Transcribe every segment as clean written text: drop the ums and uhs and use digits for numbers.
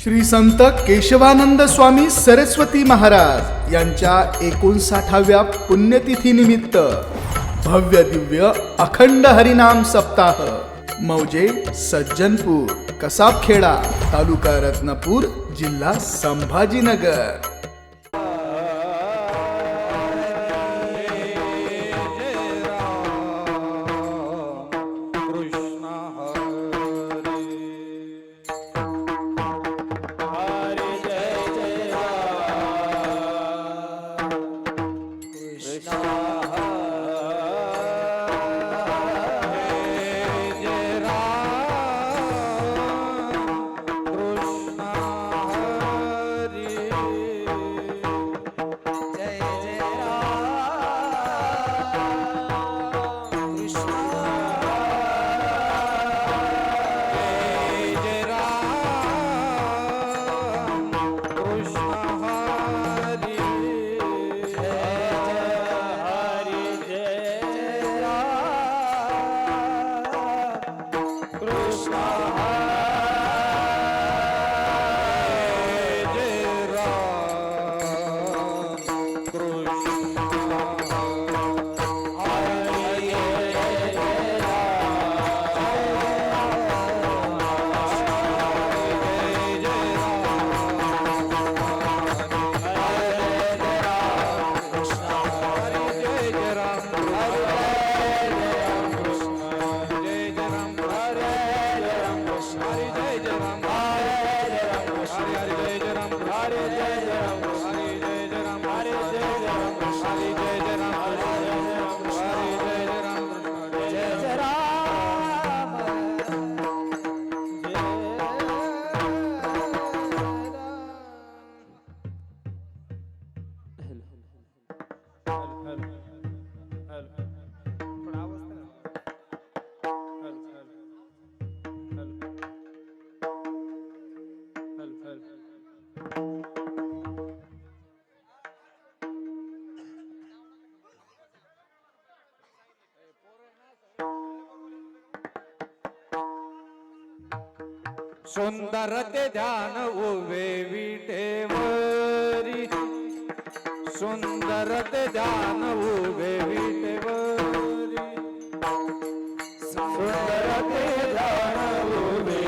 श्री संत केशवानंद स्वामी सरस्वती महाराज यांच्या 59व्या पुण्यतिथी निमित्त भव्य दिव्य अखंड हरिनाम सप्ताह मौजे सज्जनपूर कसाबखेडा तालुका रत्नापूर जिल्हा संभाजीनगर। सुंदर ते ध्यान उभे विटेवरी, सुंदर ते ध्यान उभे विटेवरी, सुंदर ते ध्यान उभे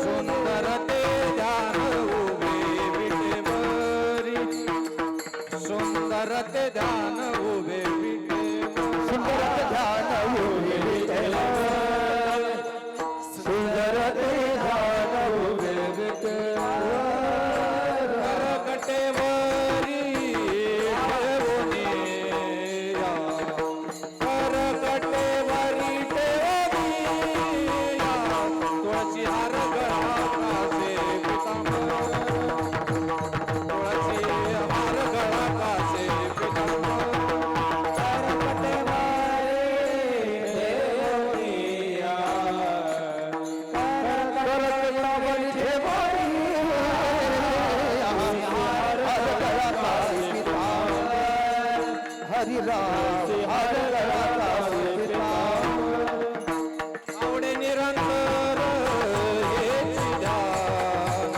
सुंदर ते ध्यान उभे विटेवरी, सुंदर ते ध्यान उभे विटे, सुंदर ते ध्यान उभे विटे, सुंदर ते ध्यान उभे विटे, करकटेवरी ठेवूनी या, करकटेवरी ठेवूनी या, तुळशी हार गळा कासे पितांबर, तुळशी हार गळा कासे पितांबर, करकटेवरी आवडे निरंतर हेची ध्यान,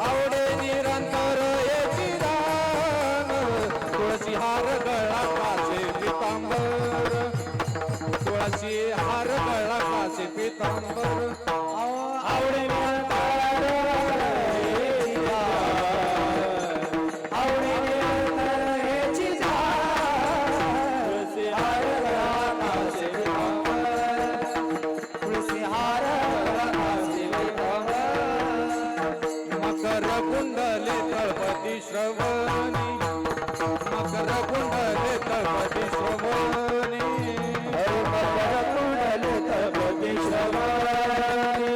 आवडे निरंतर हेची ध्यान, तुळशी हार गळा कासे पितांबर, तुळशी हार गळा कासे पितांबर, आवडे निरंतर हेची ध्यान, आवडे निरंतर हेची ध्यान, तुळशी हार गळा कासे पितांबर, तुळशी हार गळा कासे पितांबर, मकर कुंडले तळपती श्रवणी, मकर कुंडले तळपती श्रवणी, मकर कुंडले तळपती श्रवणी,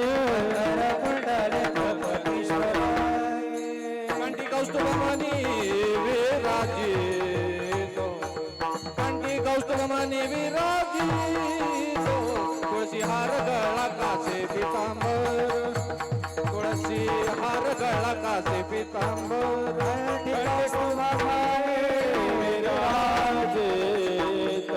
मकर कुंडले तळपती श्रवणी, कंठी कौस्तुभमणी विराजितो, कंठी कौस्तुभमणी विराजितो, तुळशी हार गळा कासे पितांबर, तुळशी हार गळा कासे पितांबर, कंठी कौस्तुभमणी विराजितो,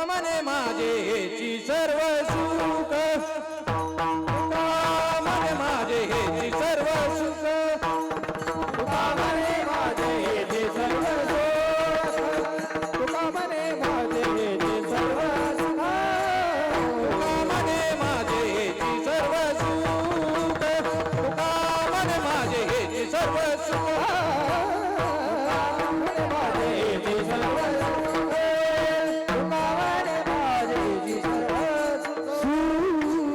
म्हणे माझे हेची सर्व सुख, तुका म्हणे माझे हेची सर्व सुख, तुका म्हणे माझे हेची सर्व सुख, तुका म्हणे माझे हेची सर्व सुख, तुका म्हणे माझे हेची सर्व सुख, तुका म्हणे माझे हेची सर्व सुख, माझे हेची सर्व सुख, तुका म्हणे माझे हेची सर्व सुख.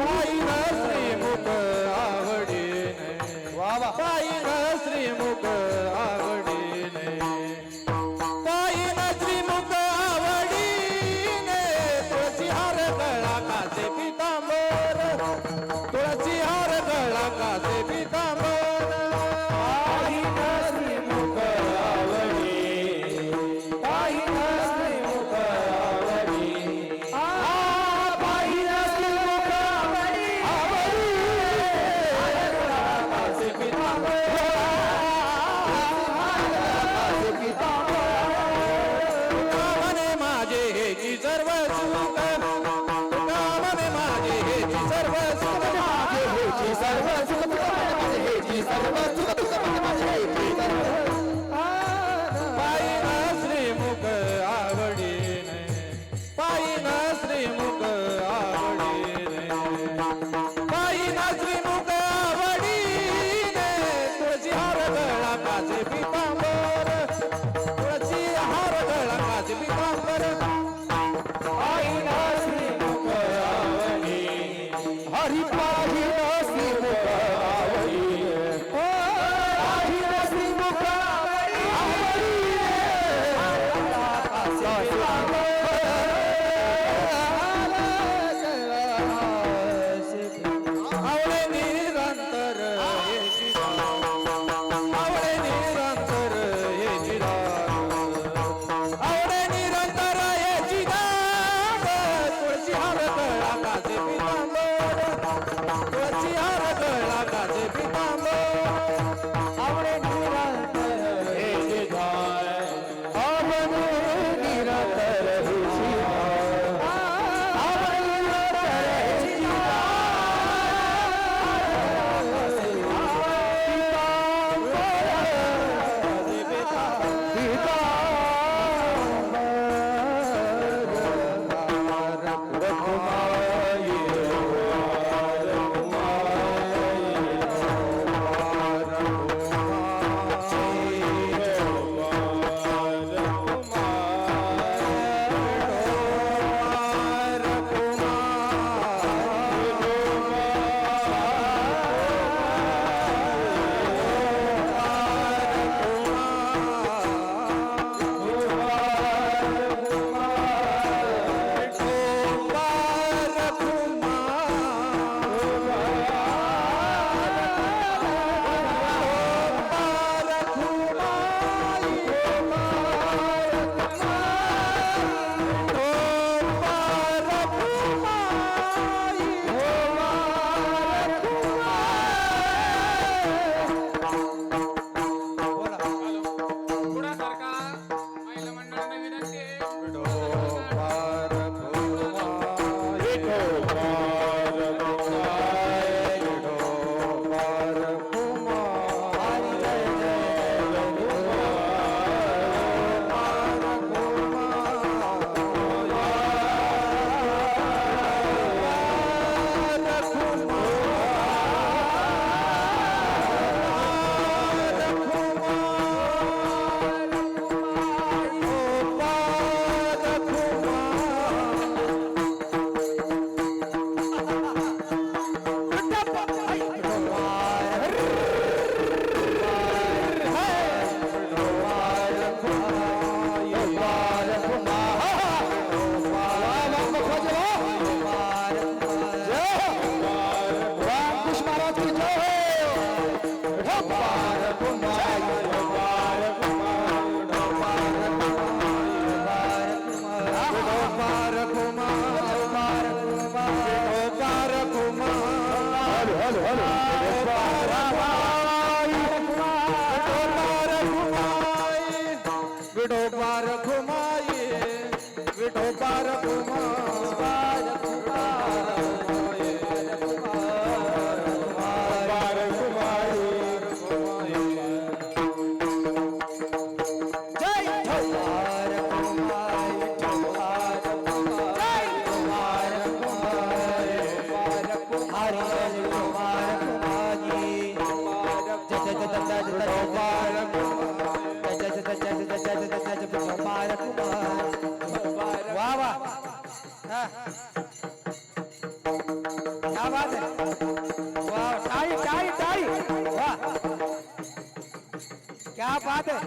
पाहिला श्रीमुख आवडीने, पाहिला श्रीमुख आवडीने, पाहिला श्रीमुख आवडीने, तुळशी हार गळा कासे पितांबर, तुळशी हार गळा कासे पितांबर, पाहिला श्रीमुख आवडी, पाहिला श्रीमुख आवडी, पाहिला श्रीमुख आवडी, कासे पितांबर, कासे पितांबर, तुका म्हणे माझे हेची सर्व सुख, तुका म्हणे माझे हेची सर्व सुख, माझे हेची सर्व सुख, माझे हेची सर्व सुख, माझे हेची सर्व सुख. पाहिला श्रीमुख आवडीने, पाहिला श्रीमुख आवडीने, पाहिला श्रीमुख आवडीने, तुळशी हार गळा कासे पितांबर, तुळशी हार गळा कासे पितांबर, पाहिला श्रीमुख आवडी, हरी पाहिला श्रीमुख आवडी, पाहिला श्रीमुख आवडी, आवडे निरंतर येची दान, आवडे निरंतर येची दान, आवडे निरंतर येची दान, तुळशी हार गळा कासे पितांबर, तुळशी हार गळा कासे पितांबर, आवडे निरंतर येची दान, आवडे निरंतर येची दान, आवडे निरंतर येची विठोबा रखुमाई वाह वाह हाँ। क्या बात है वाह टाई टाई टाई वाह क्या बात है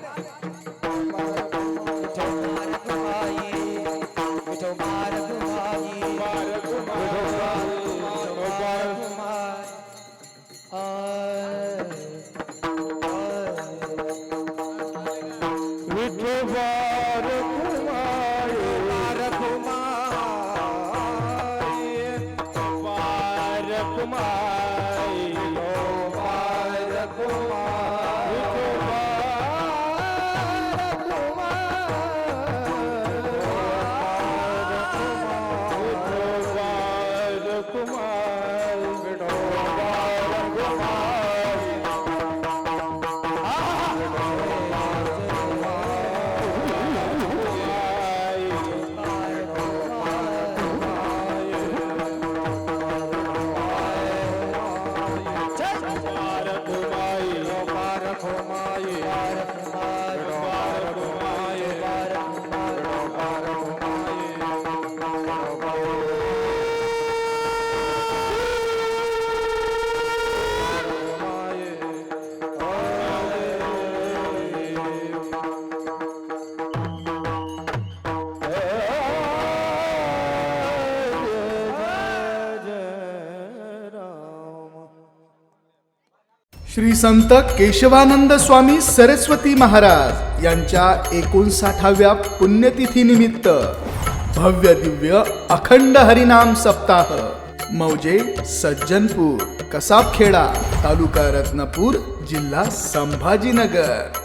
श्री संत केशवानंद स्वामी सरस्वती महाराज यांच्या 59व्या पुण्यतिथीनिमित्त भव्य दिव्य अखंड हरिनाम सप्ताह मौजे सज्जनपूर कसाबखेडा तालुका रत्नापूर जिल्हा संभाजीनगर।